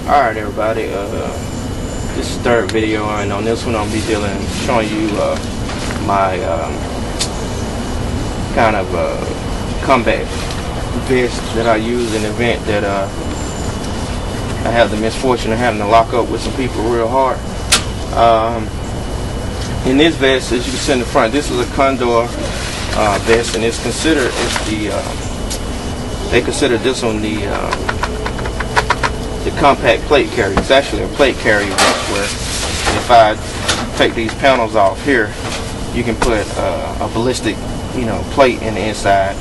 Alright everybody, this is the third video, and on this one I'll be showing you my kind of combat vest that I use in the event that I have the misfortune of having to lock up with some people real hard. In this vest, as you can see in the front, this is a condor vest, and it's considered they consider this one the compact plate carrier. It's actually a plate carrier vest where if I take these panels off here, you can put a ballistic, plate in the inside.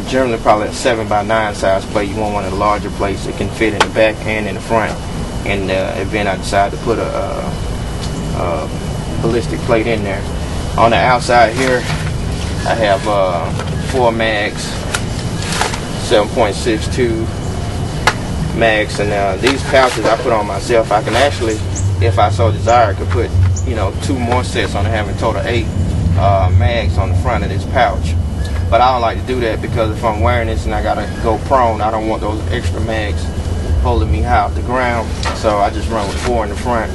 Generally probably a 7x9 size plate. You want one of the larger plates that can fit in the back and in the front. In the event I decide to put a ballistic plate in there. On the outside here, I have 4 mags, 7.62 mags, and these pouches I put on myself. I can actually, if I so desire, could put 2 more sets on it, having total 8 mags on the front of this pouch. But I don't like to do that because if I'm wearing this and I gotta go prone, I don't want those extra mags holding me high off the ground. So I just run with 4 in the front.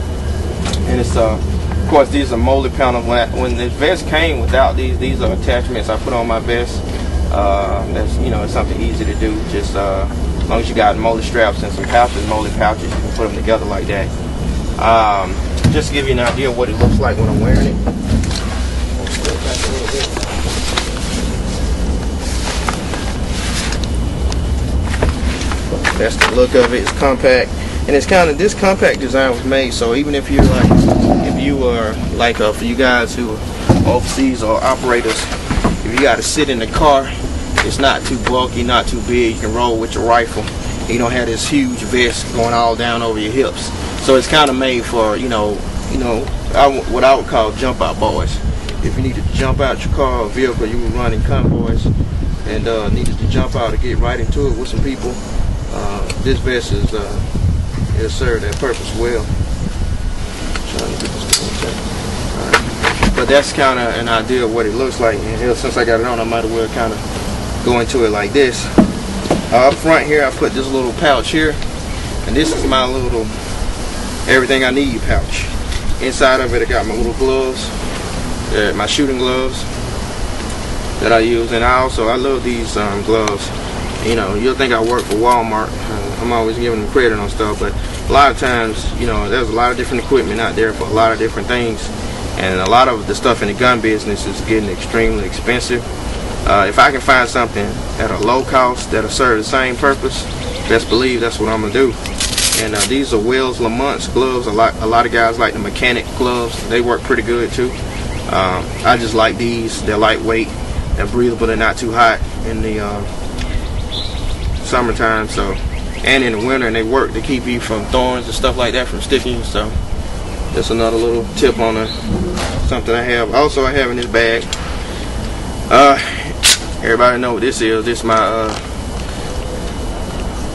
And it's of course these are molded panels. When this vest came without these are attachments I put on my vest. That's it's something easy to do. Just as long as you got molded straps and some molded pouches, you can put them together like that. Just to give you an idea of what it looks like when I'm wearing it. That's the look of it. It's compact, and it's kind of, this compact design was made so even if you're like, for you guys who are overseas or operators, if you got to sit in the car, it's not too bulky, not too big. You can roll with your rifle. You don't have this huge vest going all down over your hips. So it's kind of made for what I would call jump out boys. If you needed to jump out your car or vehicle, you were running convoys and needed to jump out to get right into it with some people, this vest it'll serve that purpose well. Trying to get this thing. Alright. But that's kind of an idea of what it looks like. And since I got it on, I might as well kind of go into it like this. Up front here, I put this little pouch here, and this is my little everything I need pouch. Inside of it, I got my little gloves, my shooting gloves that I use, and I love these gloves. You'll think I work for Walmart. I'm always giving them credit on stuff, but a lot of times, there's a lot of different equipment out there for a lot of different things, and a lot of the stuff in the gun business is getting extremely expensive. If I can find something at a low cost that'll serve the same purpose, best believe that's what I'm gonna do. And these are Wells Lamont's gloves. A lot of guys like the mechanic gloves. They work pretty good too. I just like these. They're lightweight, they're breathable, they're not too hot in the summertime, and in the winter, and they work to keep you from thorns and stuff like that from sticking. So that's another little tip on something I have. Also, I have in this bag. Everybody know what this is. This is my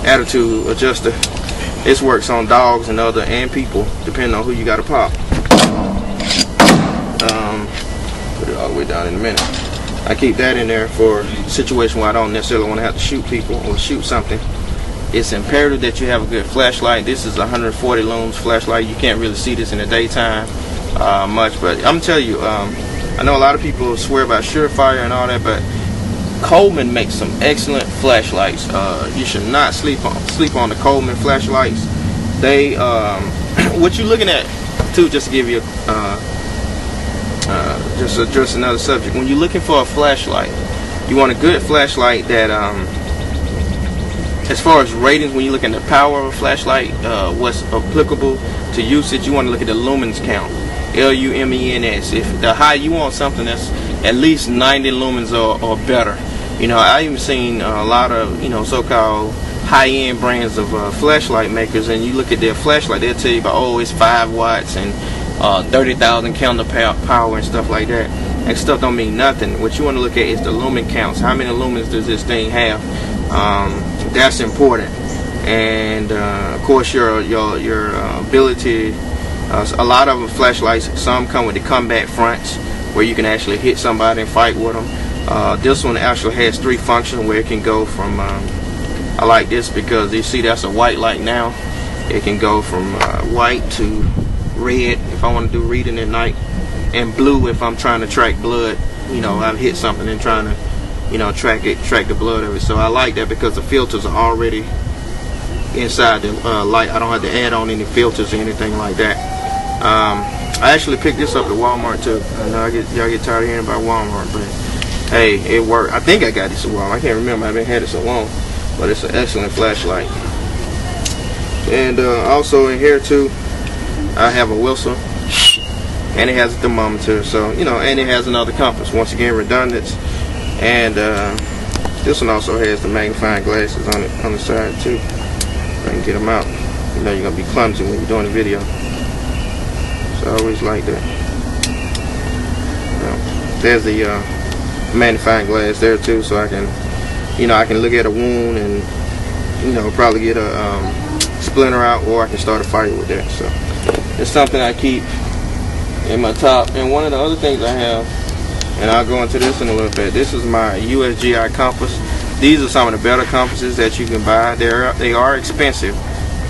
attitude adjuster. This works on dogs and people, depending on who you got to pop. Put it all the way down in a minute. I keep that in there for a situation where I don't necessarily want to have to shoot people or shoot something. It's imperative that you have a good flashlight. This is a 140 lumens flashlight. You can't really see this in the daytime much, but I'm gonna tell you, I know a lot of people swear by Surefire and all that, but Coleman makes some excellent flashlights. You should not sleep on the Coleman flashlights. They what you're looking at too, just to give you just to address another subject. When you're looking for a flashlight, you want a good flashlight that as far as ratings, when you look at the power of a flashlight, what's applicable to usage, you want to look at the lumens count. L-U-M-E-N-S. If the high, you want something that's at least 90 lumens or better. I even seen a lot of so-called high-end brands of flashlight makers, and you look at their flashlight, they'll tell you about, oh, it's 5 watts and 30,000 counter power and stuff like that. That stuff don't mean nothing. What you want to look at is the lumen counts. How many lumens does this thing have? That's important. And of course your ability. A lot of them flashlights, some come with the combat fronts where you can actually hit somebody and fight with them. This one actually has 3 functions where it can go from I like this because you see that's a white light now, It can go from white to red if I want to do reading at night, and blue if I'm trying to track blood. You know, I've hit something and trying to, you know, track the blood of it. So I like that because the filters are already inside the light. I don't have to add on any filters or anything like that. I actually picked this up at Walmart too. I know y'all get tired of hearing about Walmart, but hey, it worked. I think I got this at Walmart. I can't remember. I haven't had it so long, but it's an excellent flashlight. And also in here too, I have a whistle, and it has a thermometer. So you know, and it has another compass. Once again, redundant. And this one also has the magnifying glasses on it on the side too. If I can get them out. You know, you're gonna be clumsy when you're doing a video. So I always like that. There's the magnifying glass there too, so I can, you know, I can look at a wound and, you know, probably get a splinter out, or I can start a fire with that. So it's something I keep in my top. And one of the other things I have, and I'll go into this in a little bit, this is my USGI compass. These are some of the better compasses that you can buy. They are expensive,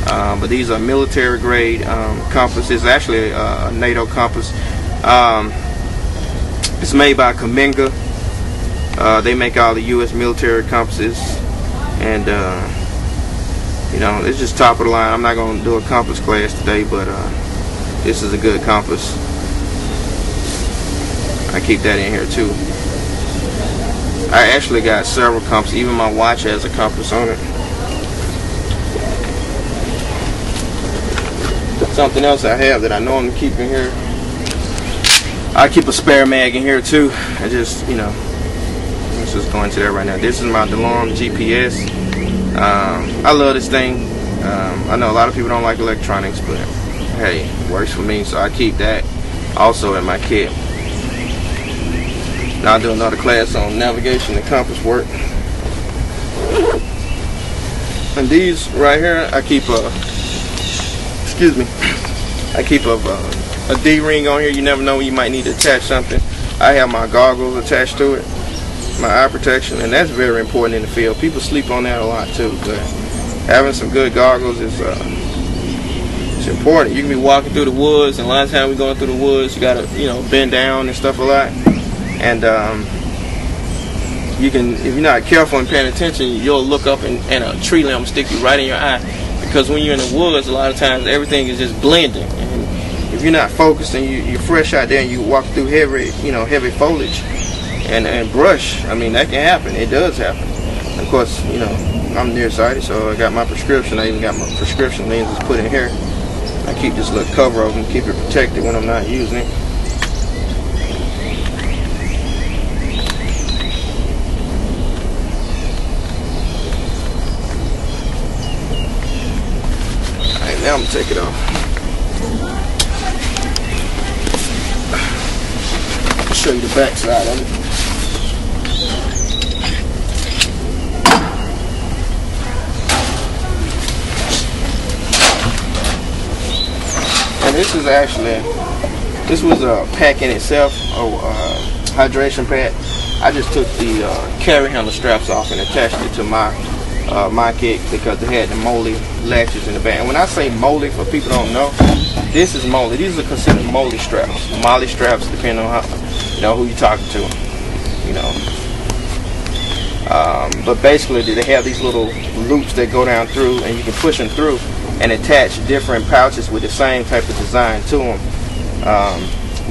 but these are military grade compasses. It's actually a NATO compass. It's made by Kaminga. They make all the U.S. military compasses, and you know, it's just top of the line. I'm not going to do a compass class today, but this is a good compass. I keep that in here too. I actually got several compasses. Even my watch has a compass on it. Something else I have that I know I'm gonna keep in here, I keep a spare mag in here too. I just, you know, let's just go into that right now. This is my DeLorme GPS. I love this thing. I know a lot of people don't like electronics, but hey, it works for me, so I keep that also in my kit. Now I'll do another class on navigation and compass work. And these right here, I keep a, excuse me, I keep a D-ring on here. You never know when you might need to attach something. I have my goggles attached to it, my eye protection, and that's very important in the field. People sleep on that a lot too, but having some good goggles is it's important. You can be walking through the woods, and a lot of times we're going through the woods, you gotta, you know, bend down and stuff a lot. And you can, if you're not careful and paying attention, you'll look up and a tree limb stick you right in your eye. Because when you're in the woods, a lot of times everything is just blending. And if you're not focused and you're fresh out there and you walk through heavy, you know, heavy foliage and brush, I mean, that can happen. It does happen. Of course, you know, I'm nearsighted, so I got my prescription. I even got my prescription lenses put in here. I keep this little cover over them, keep it protected when I'm not using it. Now I'm gonna take it off. I'll show you the back side of it. And this is actually, this was a pack in itself, a hydration pad. I just took the carry handle straps off and attached it to my kit because they had the moldy latches in the back. And when I say moldy, for people who don't know, this is moldy. These are considered moldy straps. Molly straps, depending on how, you know, who you're talking to, you know. But basically, they have these little loops that go down through, and you can push them through and attach different pouches with the same type of design to them.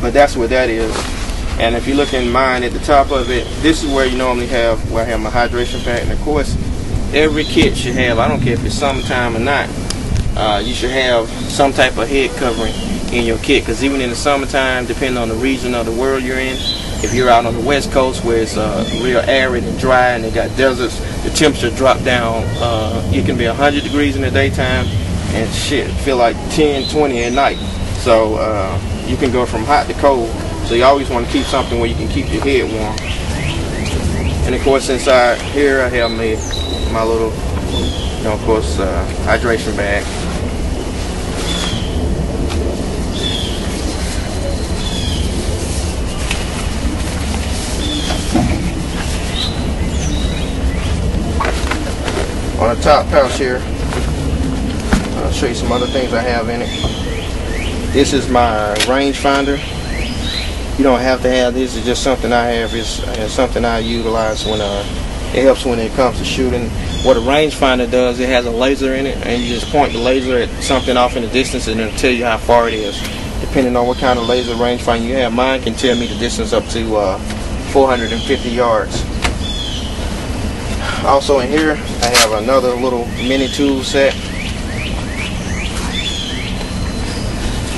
But that's what that is. And if you look in mine at the top of it, this is where you normally have, where I have my hydration pack. And of course, every kit should have, I don't care if it's summertime or not, you should have some type of head covering in your kit, because even in the summertime, depending on the region of the world you're in, if you're out on the west coast where it's real arid and dry and they got deserts, the temperature drop down. It can be 100 degrees in the daytime and shit, feel like 10, 20 at night. So you can go from hot to cold. So you always want to keep something where you can keep your head warm. And of course inside here I have my little, you know, of course, hydration bag. On the top pouch here, I'll show you some other things I have in it. This is my rangefinder. You don't have to have this. It's just something I have. It's something I utilize when it helps when it comes to shooting. What a rangefinder does, it has a laser in it, and you just point the laser at something off in the distance, and it'll tell you how far it is, depending on what kind of laser rangefinder you have. Mine can tell me the distance up to 450 yards. Also in here, I have another little mini tool set.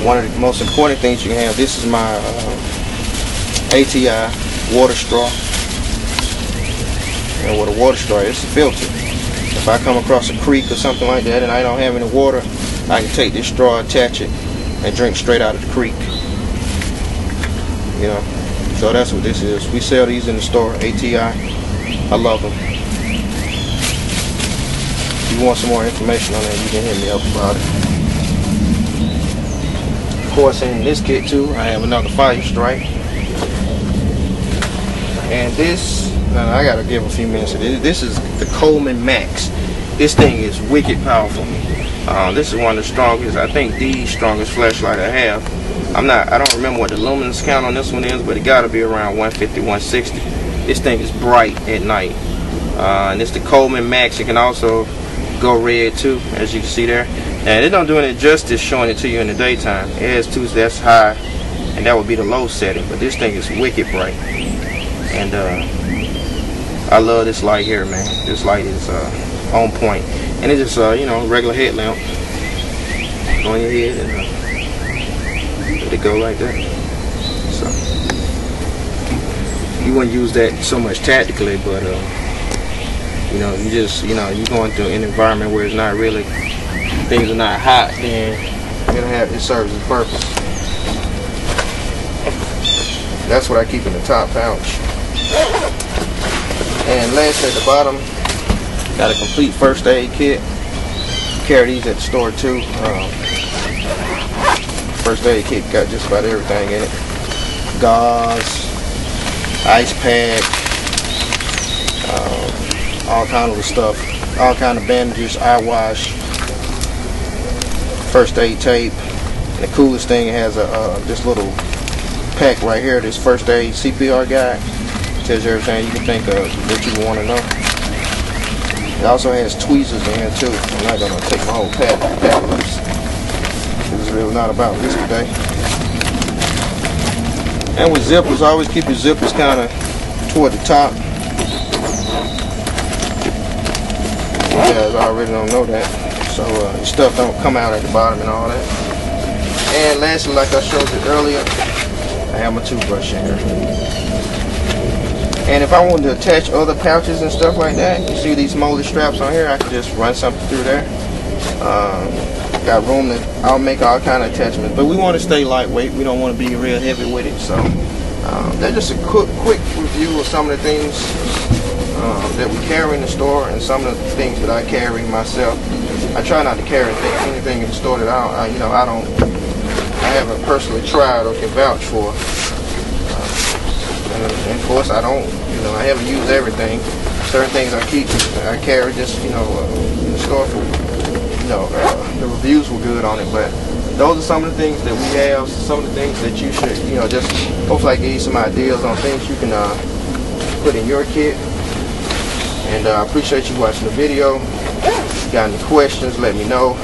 One of the most important things you can have, this is my ATI water straw. And with a water straw, it's a filter. If I come across a creek or something like that and I don't have any water, I can take this straw, attach it, and drink straight out of the creek. You know, so that's what this is. We sell these in the store, ATI. I love them. If you want some more information on that, you can hit me up about it. Of course, in this kit too, I have another fire strike. And this, I gotta give a few minutes to this. This is the Coleman Max. This thing is wicked powerful. This is one of the strongest, I think the strongest flashlight I have. I don't remember what the lumens count on this one is, but it gotta be around 150, 160. This thing is bright at night. And it's the Coleman Max. It can also go red too, as you can see there. And it don't do any justice showing it to you in the daytime. It has two, that's high, and that would be the low setting. But this thing is wicked bright. And I love this light here, man. This light is on point. And it's just you know, regular headlamp on your head, and let it go like that. So you wouldn't use that so much tactically, but you know, you're going through an environment where it's not really, things are not hot, then it serves its purpose. That's what I keep in the top pouch. And last at the bottom, got a complete first aid kit. Carry these at the store too. First aid kit got just about everything in it. Gauze, ice pack, all kind of stuff, all kind of bandages, eye wash, first aid tape. And the coolest thing, it has this little pack right here, this first aid CPR guide. Tells you everything you can think of that you want to know. It also has tweezers in here too. I'm not gonna take my whole pack loose. This is really not about this today. And with zippers, always keep your zippers kind of toward the top. You guys already don't know that, so your stuff don't come out at the bottom and all that. And lastly, like I showed you earlier, I have my toothbrush in here. And if I wanted to attach other pouches and stuff like that, you see these molded straps on here, I can just run something through there. Got room to, I'll make all kind of attachments, but we want to stay lightweight. We don't want to be real heavy with it. So that's just a quick review of some of the things that we carry in the store, and some of the things that I carry myself. I try not to carry anything in the store that I haven't personally tried or can vouch for. And of course, I haven't used everything. Certain things I carry just, in the store for, the reviews were good on it. But those are some of the things that we have, some of the things that you should, just hopefully I give you some ideas on things you can put in your kit. And I appreciate you watching the video. If you got any questions, let me know.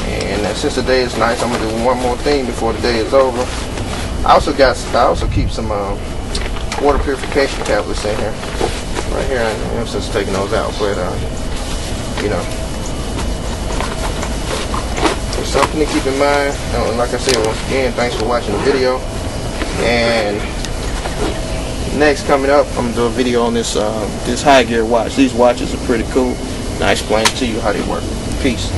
And since the day is nice, I'm gonna do one more thing before the day is over. I also keep some water purification tablets in here, right here. I'm just taking those out, but it's something to keep in mind. Like I said, once again, thanks for watching the video. And next coming up, I'm gonna do a video on this high gear watch. These watches are pretty cool, and I explain to you how they work. Peace.